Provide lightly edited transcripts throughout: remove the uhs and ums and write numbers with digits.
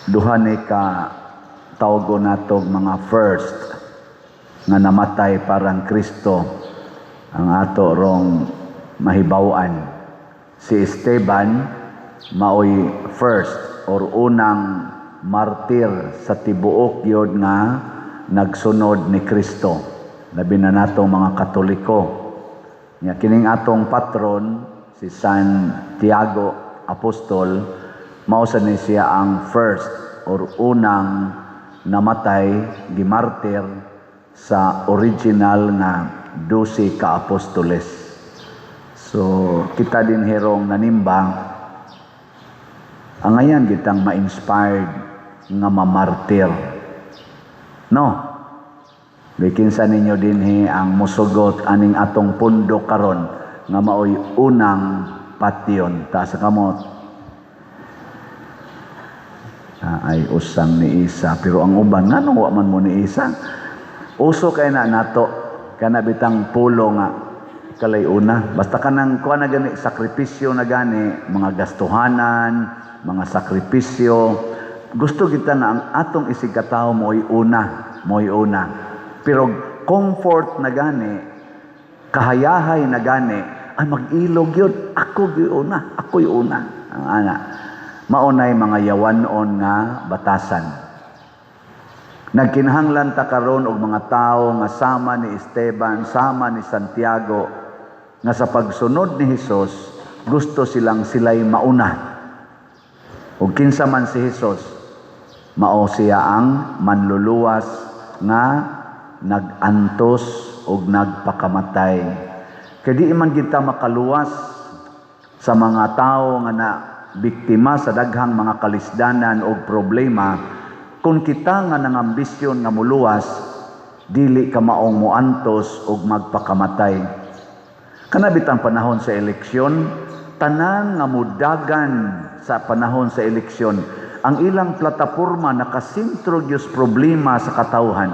duha ni ka tawgo nato mga first nga namatay parang Kristo ang ato rong mahibaw-an. Si Esteban maoy first or unang martir sa tibuok yod nga nagsunod ni Kristo. Labi na natong mga Katoliko. Nga kining atong patron si Santiago Apostol mao sa ni siya ang first or unang namatay gimartir sa original nga 12 ka apostoles. So kita din herong nanimbang ang ngayon kitang ma-inspired nga mamartir. No? Bikinsa ninyo din ang musugot aning atong pundo karon nga maoy unang patyon. Ta sa kamot. Ay usang ni Isa. Pero ang uban, nga nung man mo ni Isa? Uso kay na nato, kana bitang pulo nga kalay una. Basta kanang kuha na gani, sakripisyo na gani, mga gastuhanan, mga sakripisyo. Gusto kita na ang atong isigkatao mo'y una. Pero comfort na gani, kahayahay na gani, ay mag-ilog yun. Ako yung una. Ang ana. Maunay mga yawanon nga batasan. Nagkinahanglan ta karon og mga tao nga sama ni Esteban, sama ni Santiago, nga sa pagsunod ni Hesus, gusto sila'y mauna. Ug kinsa man si Hesus, mao siya ang manluluwas nga nagantos ug nagpakamatay. Kaya di man kita makaluwas sa mga tao nga na biktima sa daghang mga kalisdanan o problema kung kita nga nangambisyon nga muluwas dili ka maong muantos og magpakamatay. Kanabitang panahon sa eleksyon, tanan nga mudagan sa panahon sa eleksyon, ang ilang plataporma nakasintro gyud problema sa katawhan.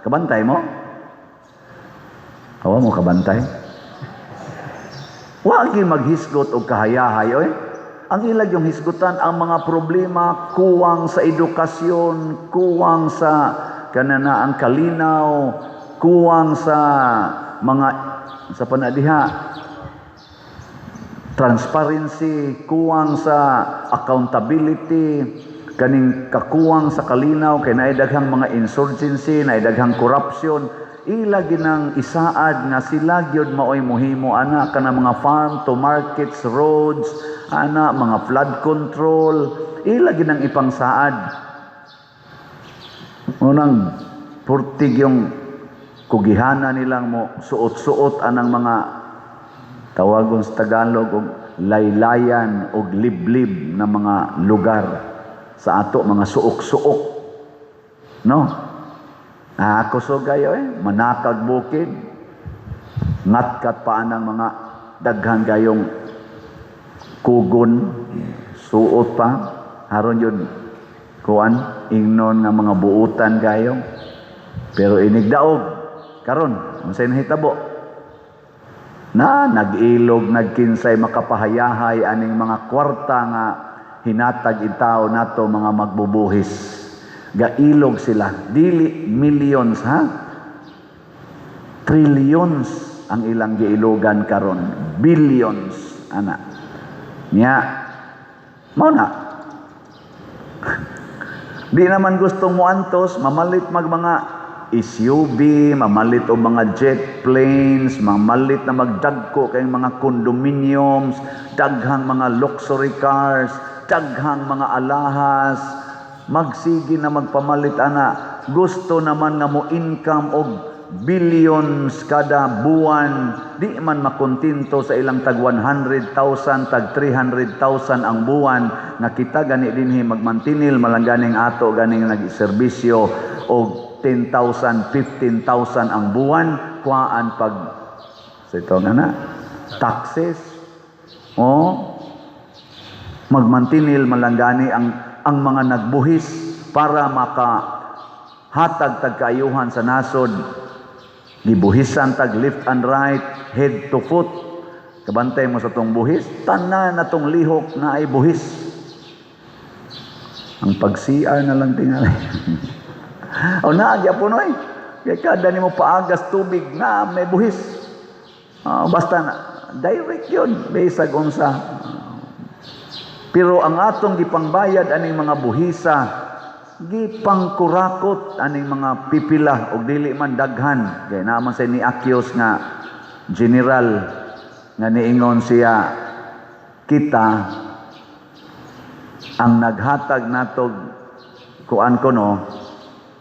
Kabantay mo? Kawa mo kabantay? Wa gyud maghisgot og kahayahay oy. Ang ilag yung hisgutan, ang mga problema, kuwang sa edukasyon, kuwang sa kanana ang kalinaw, kuwang sa mga, sa panadiha, transparency, kuwang sa accountability, kaning kakuwang sa kalinaw, kay naidaghang mga insurgency, naidaghang corruption, ilagi ng isaad nga sila gyud maoy muhimo ana kana mga farm to markets, roads, ana mga flood control, ilagi ng ipangsaad. Unang purtig yung kugihana nilang mo suot-suot anang mga tawagon sa Tagalog og laylayan og liblib na mga lugar sa ato mga suok-suok. No? Ako so gayo manakag bukid, ngatkat pa ng mga daghang gayong kugon, suot pa, haron yun, kuan, ingnon nga mga buutan gayong, pero inigdaog, karon, unsay nahitabo, na nag-ilog, nagkinsay makapahayahay, aning mga kwarta nga hinatag itaw nato mga magbubuhis. Gailog sila, dili millions ha, trillions ang ilang giilogan karon, billions ana nya mao na. Di naman gustong muantos, mamalit mag mga SUV, mamalit o mga jet planes, mamalit na magdagko kay mga condominiums, daghang mga luxury cars, daghang mga alahas, magsigi na magpamalit ana. Gusto naman nga mo income og billions kada buwan, di man makontinto sa ilang tag 100,000 tag 300,000 ang buwan nga kita gani dinhi magmantinil malangganing ato ganing nagiserbisyo og 10,000 15,000 ang buwan kuhaan pag sa ito nga na taxes magmantinil malanggani ang mga nagbuhis para makahatag tagkaayuhan sa nasod, gibuhisan tag left and right, head to foot. Kabantay mo sa tong buhis, tanan na tong lihok na ay buhis. Ang pag-CR na lang tingali. O naagya po noy. Kaya kada ni mo paagas tubig na may buhis. Basta na, direct yun. Basag unsa. Pero ang atong gipangbayad aning mga buhisa, gipangkurakot aning mga pipila o dili man daghan. Kaya naman sa ni Akyos nga general nga niingon siya, kita ang naghatag natog kuan ko no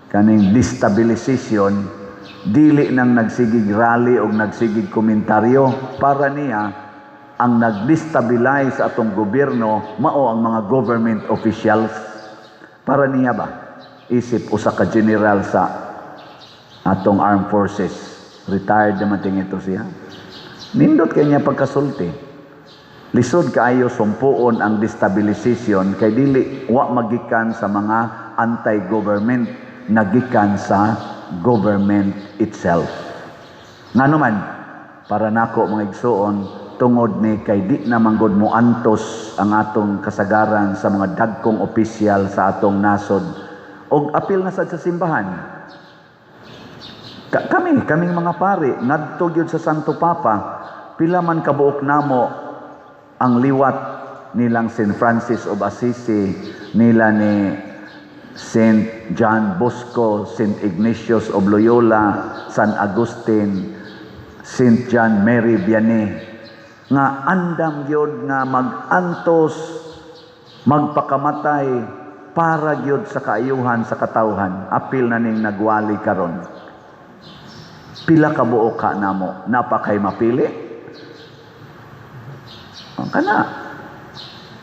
kaning destabilization dili nang nagsigig rally o nagsigig komentaryo. Para niya ang nagdestabilize atong gobyerno mao ang mga government officials. Para niya ba isip usa ka general sa atong armed forces, retired naman ito siya, nindot kay niya pagkasulti. Lisod kaayo sumpuon ang destabilization kay dili wa magikan sa mga anti-government, nagikan sa government itself. Ngano man para nako mga igsoon, tungod ni kay di na manggod mo antos ang atong kasagaran sa mga dagkong opisyal sa atong nasod og apil na sad sa simbahan. Kaming mga pari ngadto gyud sa Santo Papa, pila man kabuok namo ang liwat nilang St. Francis of Assisi, nila ni St. John Bosco, St. Ignatius of Loyola, San Agustin, St. John Mary Vianney, nga andam gyud nga mag-antos, magpakamatay para gyud sa kaayuhan sa katawhan. Apil na ning nagwali karon. Pila ka buok ka namo, napakay mapili. Kana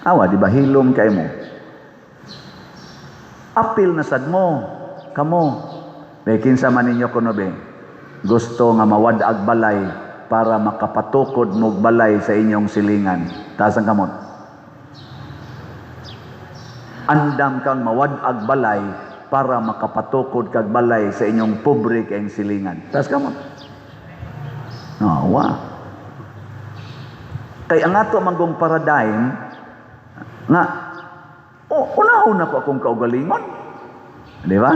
awa di ba hilom kay mo, apil na sad mo kamo may kinsa man ninyo kuno be gusto nga mawadag balay para makapatukod mo balay sa inyong silingan. Taas ang kamot, andam kang mawadag balay para makapatukod kag balay sa inyong pobre kayong silingan. Taas kamot. Awa. Kay ang ato manggong paradigm nga una-una ko akong kaugalingon. Di ba?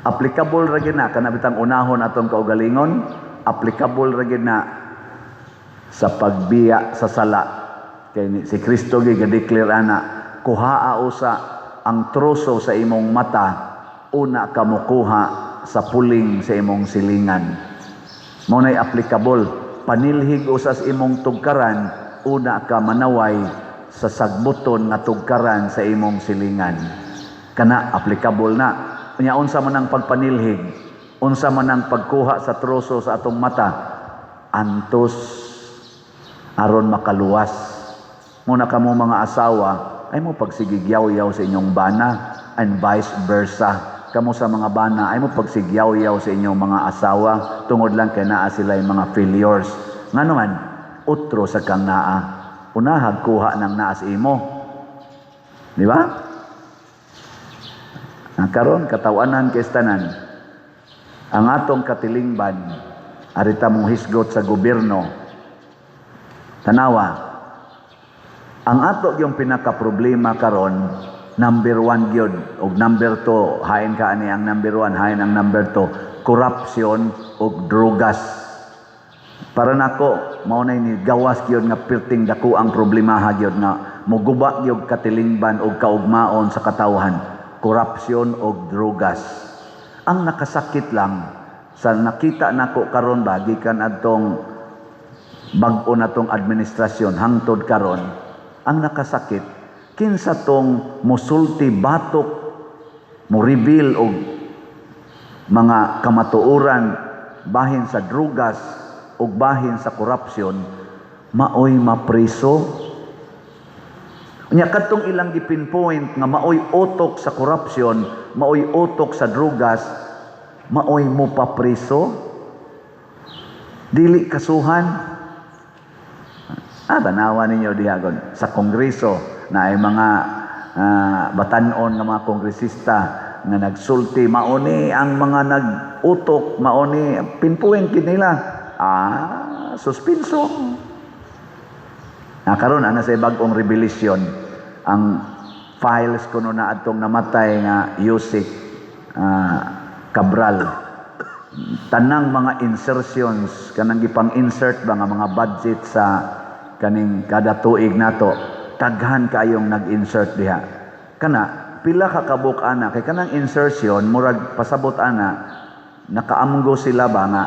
Applicable ra gyud na kana bitang unahon atong kaugalingon, applicable ra gyud na sa pagbiya sa sala. Kay si Kristo gi-declare ana, kuhaa usa ang troso sa imong mata, una ka mokuha sa puling sa imong silingan. Mao nay applicable. Panilhig usas imong tugkaran, una ka manaway sa sagbuton nga tugkaran sa imong silingan. Kana applicable na. Unya unsa man ang pagpanilhig, unsa man ang pagkuha sa troso sa atong mata, antos aron makaluwas. Muna kamo mga asawa ay mo pagsigigyaw-yaw sa inyong bana, and vice versa. Kamo sa mga bana ay mo pagsigyaw-yaw sa inyong mga asawa tungod lang kay naa sila yung mga failures. Ngano man utro sa kang naa, unahag kuha ng naa sa imo. Di ba? Karon katawanan kay tanan ang atong katilingban arita mong hisgot sa gobyerno. Tanawa, ang ato yung pinaka problema karon, number 1 gyud og number 2 hain ka ani ang number 1 hain ang number 2, corruption og drugas. Para nako mao nay ni gawas gyud nga pirting dako ang problema ha gyud nga moguba gyud katilingban og kaugmaon sa katawhan, corruption og drugas. Ang nakasakit lang sa nakita nako karon ba gikan adtong bag-o natong administrasyon hangtod karon, ang nakasakit kinsa tong musulti batok mo reveal og mga kamatuoran bahin sa drugas ug bahin sa korupsyon, maoy mapriso. Unya kadtong ilang gipinpoint nga maoy utok sa korupsyon, maoy utok sa drugas, maoy mo papriso, dili kasuhan. Tanawa ninyo dihagon sa kongreso na ay mga batanon nga mga kongresista nga nagsulti, mauni ang mga nag-utok, mauni pinpoint nila, suspenso. Karon ana sa bagong revelation ang files kuno na atong namatay nga Yusik Cabral. Tanang mga insertions kanang gipang-insert ba nga mga budget sa kaning kada tuig nato, daghan kayong nag-insert diha. Kana pila ka kabuk ana kay kanang insertion murag pasabot ana nakaamgo sila ba nga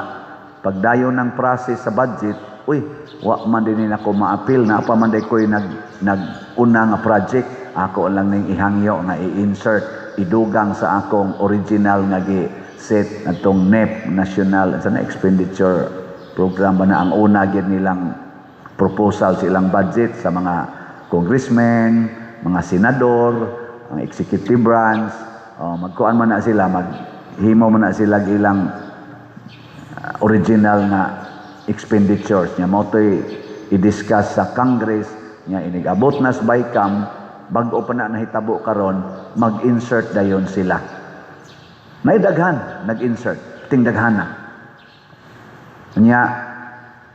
pagdayon ng process sa budget, uy, wa man din ako ma-appeal na pa man day ko'y nag-una nga project, ako lang ning ihangyo nga i-insert, idugang sa akong original nga gi-set atong NEP, National Expenditure Program ba na ang una gid nilang proposal sa ilang budget sa mga congressmen, mga senador, ang executive branch, magkuan man na sila, maghimo man na sila ilang original na expenditures nya mo to'y i-discuss sa Congress nya inigabot na sa BICAM bag-o pa na nahitabo karon mag-insert dayon sila. May daghan nag-insert tingdaghan na nya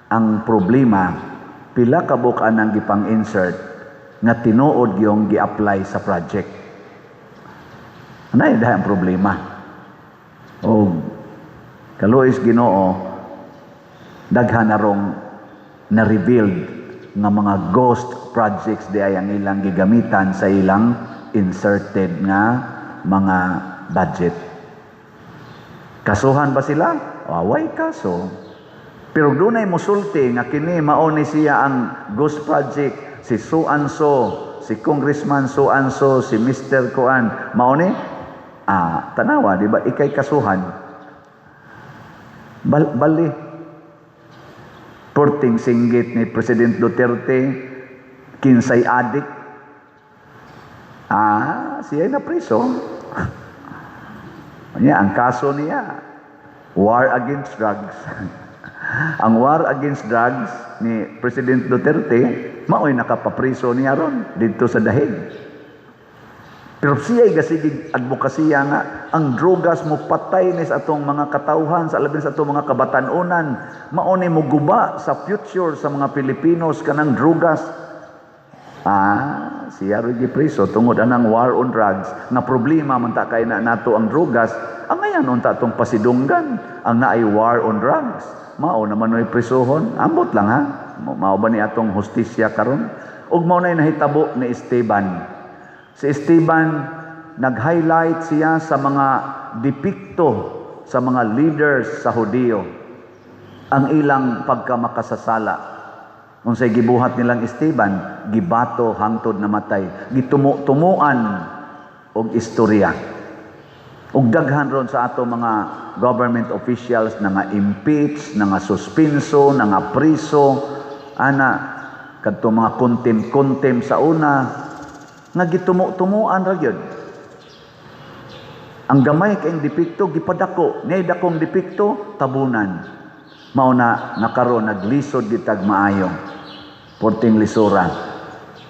ang problema pila ka bukan ang gipang-insert nga tinuod yung gi-apply sa project. Anay dahay ang problema. O kaluoy Ginoo daghan na rong na-revealed nga mga ghost projects di ay ang ilang gigamitan sa ilang inserted nga mga budget. Kasuhan ba sila? Away kaso. Pero dunay musulti nga kini mao ni siya ang ghost project, si so-and-so, si Congressman so-and-so, si Mr. Kuan, mao ni tanawa, di ba? Ikay kasuhan. Bali, porting singgit ni President Duterte, kinsay adik, siya na priso. Ang kaso niya, war against drugs. Ang war against drugs ni President Duterte, mao'y nakapapriso niya ron, dito sa dahig. Pero siya'y gasigig advokasya nga, ang drogas mo patay ni sa atong mga katauhan, sa alabin sa atong mga kabatanunan, mauni mo guba sa future sa mga Pilipinos kanang drogas. Siya rin gipriso tungod anang war on drugs, na problema man ta kay na nato ang drogas, ang ngayon unta atong pasidunggan, ang naay war on drugs. Mao naman ay prisohon, ambot lang ha, mao ba ni atong hustisya karon? Ug mao na nahitabo ni Esteban. Si Esteban, nag-highlight siya sa mga depikto sa mga leaders sa Hudiyo. Ang ilang pagkamakasasala. Kung sa'y gibuhat nilang Esteban, gibato hangtod namatay. Gitumuan og istorya. Ug daghan ron sa ato mga government officials na nga impeach, na nga suspenso, na nga priso, kadto mga kontem sa una, nga gitumuan ra gyud. Ang gamay kay depikto gipadako, nay dakong depikto tabunan. Mao na nakaron naglisod gitag maayo. Porting lisura.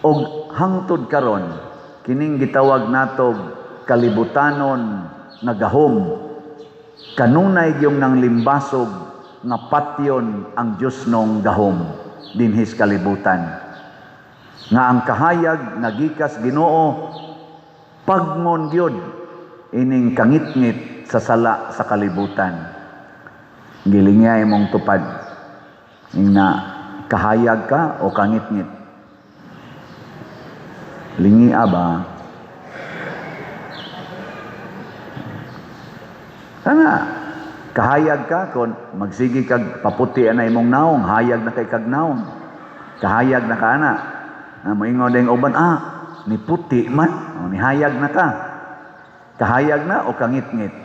Og hangtod karon kining gitawag natog kalibutanon nga gahom. Kanunay gyung nang limbasog nga patyon ang Dios nong gahom dinhis kalibutan. Nga ang kahayag nagikas Ginoo pagmon gyud ining kangitngit sa sala sa kalibutan. Gilingay mong tupad ing na kahayag ka o kangitngit. Lingi ba? Kana kahayag ka kon magsigi kag paputi anay mong naong, hayag na kay kag naong. Kahayag na ka ana. Moingon ding uban, ni puti man, ni hayag na ka. Kahayag na o kangit-ngit.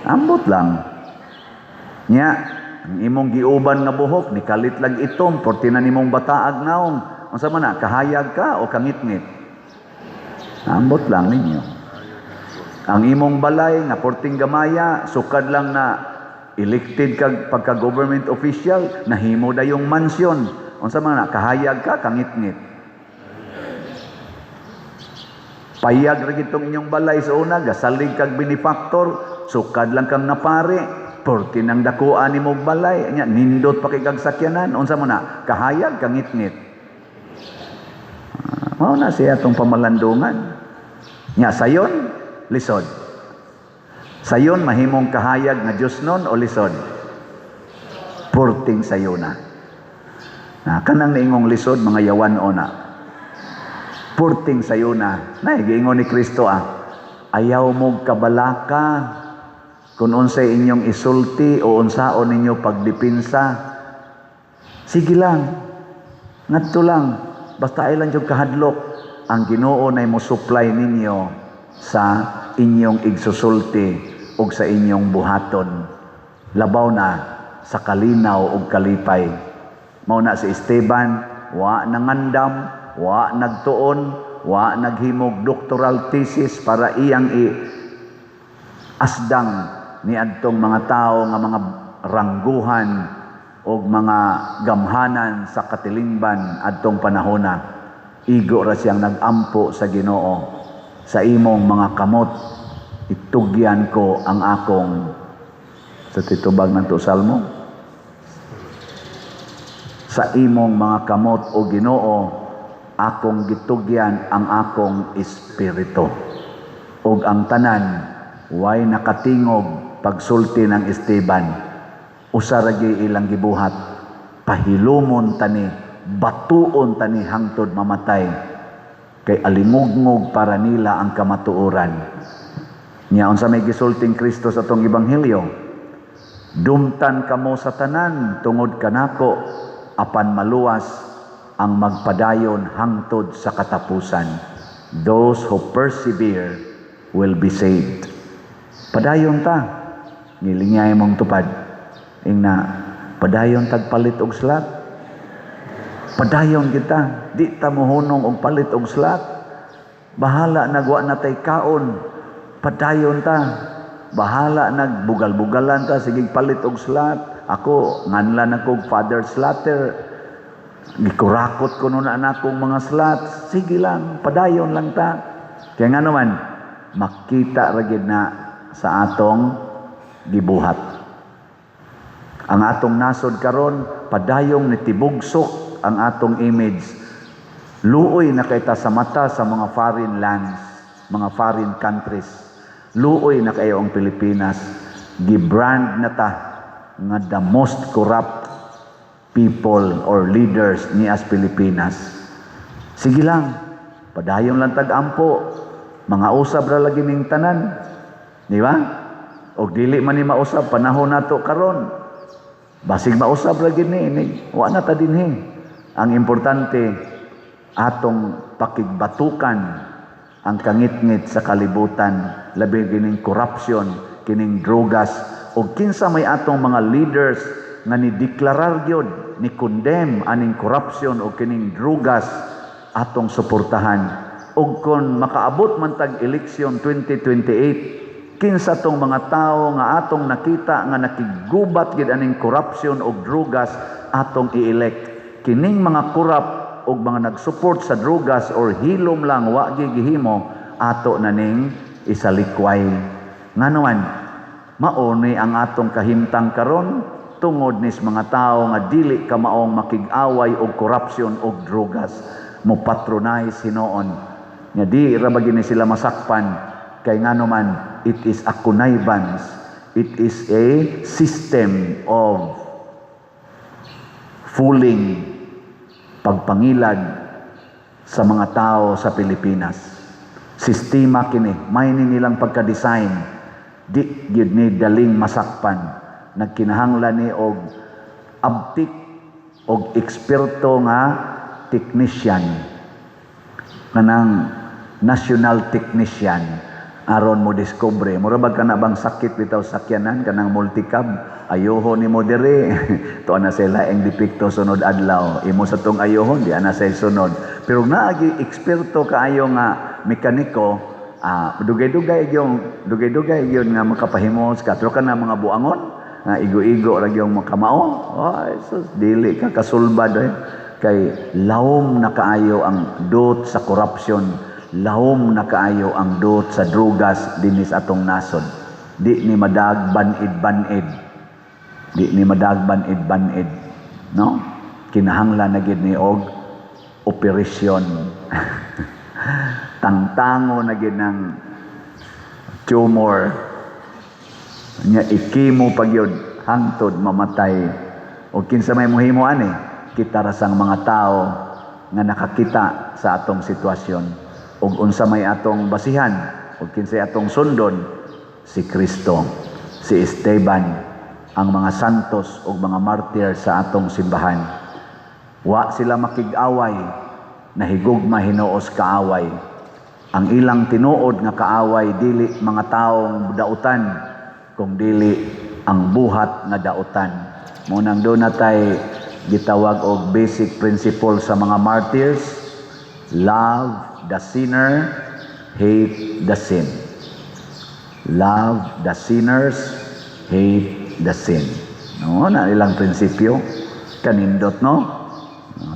Ambot lang. Nya, ang imong giuban nga buhok, ni kalit lang itom, porti na nimong bataag naong. Unsa man na, kahayag ka o kangit-ngit? Ambot lang ninyo. Ang imong balay, nga porting gamaya, sukad lang na elected kag pagka-government official, nahimo da yung mansyon. Unsa man na, kahayag ka, kangit-ngit. Payag ra gitong inyong balay sa una, gasalig kag benefactor, sukad lang kang napare, porti nang dakuan nimo balay, nya nindot pa kay kag sakyanan, unsa man na, kahayag kangit-ngit. Mao na siya tong pamalandungan. Nya sayon lisod. Sayon mahimong kahayag nga Dios nun o lisod? Purting sayona. Kanang niingong lisod mga yawan ona. Purting sayona. Giingon ni Kristo ayaw mo kabalaka kung unsay inyong isulti o unsaon ninyo pagdipinsa. Sige lang. Ngadto lang. Basta ay lang yung kahadlok. Ang Ginoo na mo supply ninyo sa inyong igsusulti o sa inyong buhaton. Labaw na sa kalinaw o kalipay. Mauna si Esteban, wa nangandam, wa nagtuon, wa naghimog doctoral thesis para iyang asdang ni adtong mga tao nga mga rangguhan o mga gamhanan sa katilingban adtong panahona. Igo ra siyang nagampo sa Ginoo. Sa imong mga kamot, itugyan ko ang akong sa titubag ng Salmo. Sa imong mga kamot o Ginoo, akong gitugyan ang akong espiritu. Ug ang tanan, way nakatingog pagsulti ng Esteban. Usa ra gyud ilang gibuhat, pahilumon tani, batuon tani hangtod mamatay. Kay alingugngog para nila ang kamatuoran. Nya unsa may gisulting Kristo sa atong ebanghelyo? Dumtan kamo sa tanan tungod kanako, apan maluwas ang magpadayon hangtod sa katapusan. Those who persevere will be saved. Padayon ta, ngilingay mong tupad. Ingna, padayon tagpalit og slat. Padayon kita, di ta mohunong og palit og slat. Bahala nagwa na tay kaon. Padayon ta. Bahala nagbugal-bugalan ta, sige palit og slat. Ako, nganlan ako father slatter. Gikurakot ko nun na akong mga slat. Sige lang, padayon lang ta. Kaya nga naman, makita ragid na sa atong gibuhat. Ang atong nasod karon, padayong nitibugsok ang atong image. Luoy na kay ta sa mata sa mga foreign lands, mga foreign countries. Luoy na kayo ang Pilipinas. Gibrand na ta nga the most corrupt people or leaders ni as Pilipinas. Sige lang, padayon lang tag-ampo. Mga usab ra lagi ning tanan. Di ba? O dili man ni mausab panahon nato karon. Basig mausab ra gid ni, wa na ta dinhi. Ang importante atong pakigbatukan ang kangit-ngit sa kalibutan, labi kining corruption, kining drogas, o kinsa may atong mga leaders nga ni deklarar gyud, ni condemn aning corruption o kining drogas atong suportahan. O kon makaabot man tag eleksyon 2028, kinsa tong mga tao nga atong nakita nga nakigubat gid aning corruption o drogas atong i-elect. Kining mga corrupt o mga nagsupport sa drogas or hilom lang wa gihimo ato na ning isalikway. Nganuman, mauni ang atong kahimtang karon tungod nis mga tao nga dili ka maong makig-away og corruption og drogas, mo patronize hinoon. Nga di ra ba gini sila masakpan kay nganuman it is a connivance, it is a system of fooling, pagpangilad sa mga tao sa Pilipinas. Sistema kini, may nilang pagka-design, di gyud ni daling masakpan. Nagkinahanglan ni og abtik og eksperto nga technician, kanang national technician aron mo discover mura bag kana bang sakit bitaw sakyanan kanang multicab, ayoho ni mo dire to ana sila ang depekto sunod adlaw, imo sa tong ayohon di ana say sunod. Pero naagi eksperto kaayo nga mekaniko, dugay-dugay yung nga makapahimo ka. Pero kana mga buangon nga igo-igo ra yung makamao, ay sus dili ka kasulbad kay lawom na kaayo ang dot sa corruption, lawom na kaayo ang dot sa drogas dinis atong nasod. Di ni madag banid-banid, di ni madag banid-banid, no? Kinahanglan na gid ni og operasyon tangtango na gid ng tumor nya ikimo pagyud hangtod mamatay. O kinsa may mohimo ani kita rasang mga tao nga nakakita sa atong sitwasyon ug unsa may atong basihan ug kinsay atong sundon, si Kristo, si Esteban, ang mga santos ug mga martir sa atong simbahan. Wa sila makig-away, nahigugma hinuos kaaway. Ang ilang tinuod nga kaaway dili mga taong dautan, kung dili ang buhat nga dautan. Munang doon natay gitawag og basic principle sa mga martyrs: love the sinner, hate the sin. Love the sinners, hate the sin. No, na ilang prinsipyo kanindot, no?